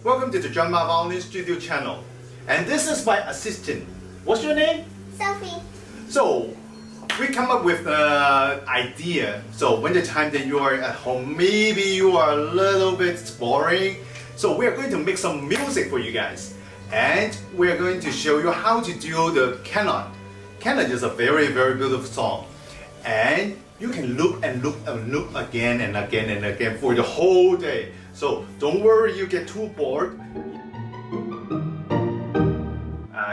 Welcome to the Drama Violin Studio channel. And this is my assistant. What's your name? Sophie. So, we come up with an idea. So, when the time that you are at home, maybe you are a little bit boring. So, we are going to make some music for you guys. And we are going to show you how to do the canon. Canon is a very, very beautiful song. And you can loop and loop and loop again and again and again for the whole day. So don't worry you get too bored.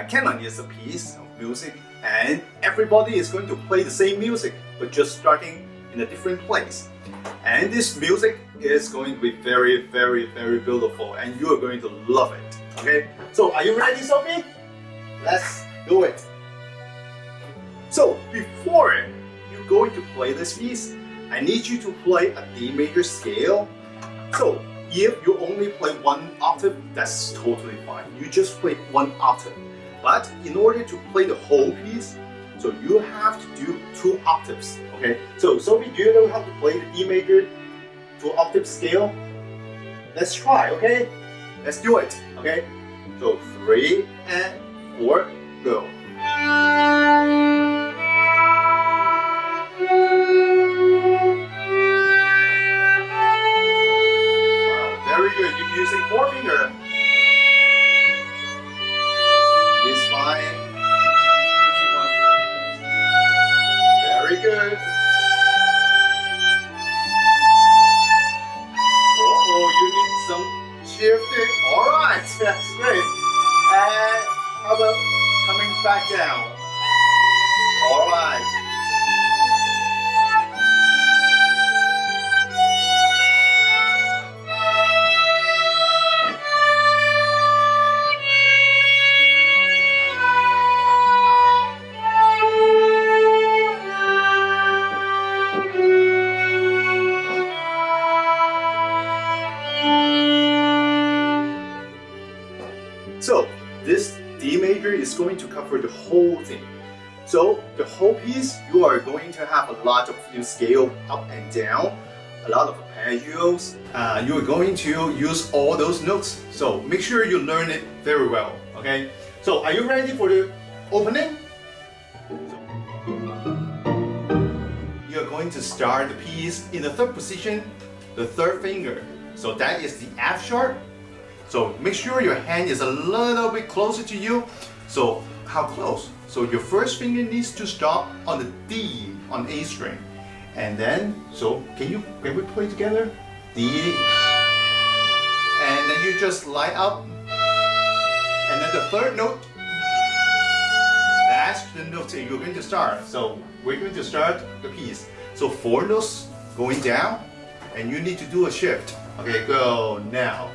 Canon is a piece of music and everybody is going to play the same music but just starting in a different place. And this music is going to be very, very, very beautiful and you are going to love it. Okay? So are you ready, Sophie? Let's do it. So before you're going to play this piece, I need you to play a D major scale. So if you only play one octave, that's totally fine. You just play one octave. But in order to play the whole piece, so you have to do 2 octaves. Okay? So Sophie, do you know how to play the D major 2 octave scale? Let's try, okay? Let's do it. Okay? So 3 and 4, go. Very good. You're using 4 fingers. It's fine. Very good. Oh, you need some shifting. Alright, that's great. And how about coming back down? Alright. So this D major is going to cover the whole thing. So the whole piece, you are going to have a lot of scale up and down, a lot of arpeggios. You are going to use all those notes. So make sure you learn it very well. Okay. So are you ready for the opening? You're going to start the piece in the 3rd position, the 3rd finger. So that is the F sharp. So make sure your hand is a little bit closer to you. So how close? So your first finger needs to stop on the D on A string. And then, so can we play together? D. And then you just line up. And then the 3rd note, that's the note that you're going to start. So we're going to start the piece. So 4 notes going down and you need to do a shift. Okay, go now.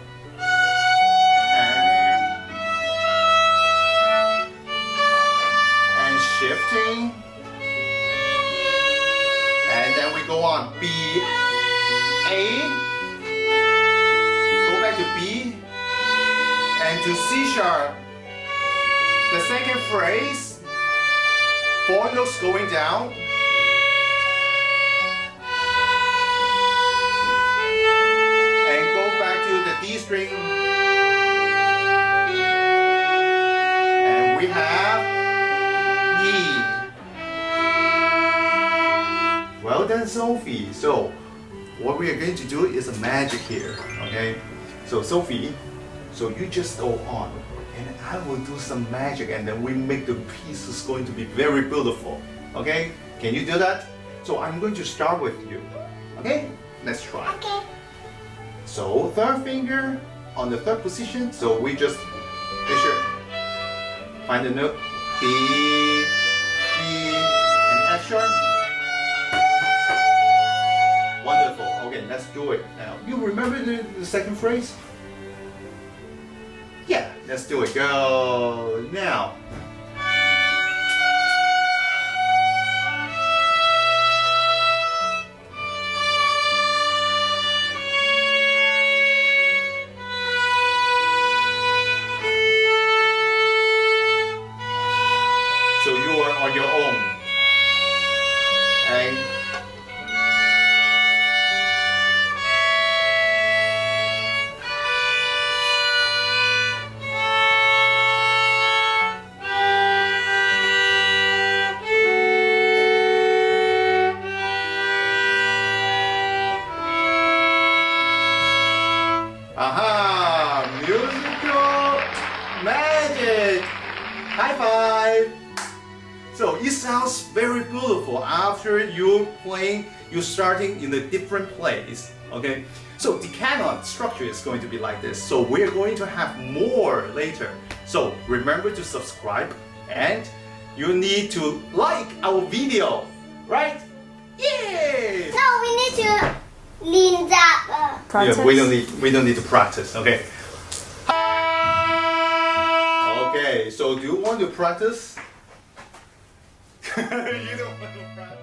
Shifting, and then we go on B, A, go back to B, and to C sharp. The 2nd phrase, 4 notes going down, and go back to the D string, and we have E. Well done, Sophie. So what we are going to do is a magic here, okay? So Sophie, so you just go on and I will do some magic and then we make the piece is going to be very beautiful, okay? Can you do that? So I'm going to start with you, okay? Let's try. Okay. So 3rd finger on the 3rd position. So we just find the note B, and F sharp. Wonderful. Okay, let's do it now. You remember the 2nd phrase? Yeah, let's do it. Go now. So you are on your own. And Aha! Musical magic! High five! So it sounds very beautiful after you're starting in a different place. Okay? So the canon structure is going to be like this. So we're going to have more later. So remember to subscribe and you need to like our video, right? Yay! No, we need to lean that. Practice. Yeah, we don't need to practice. Okay. Okay. So do you want to practice? You don't want to practice.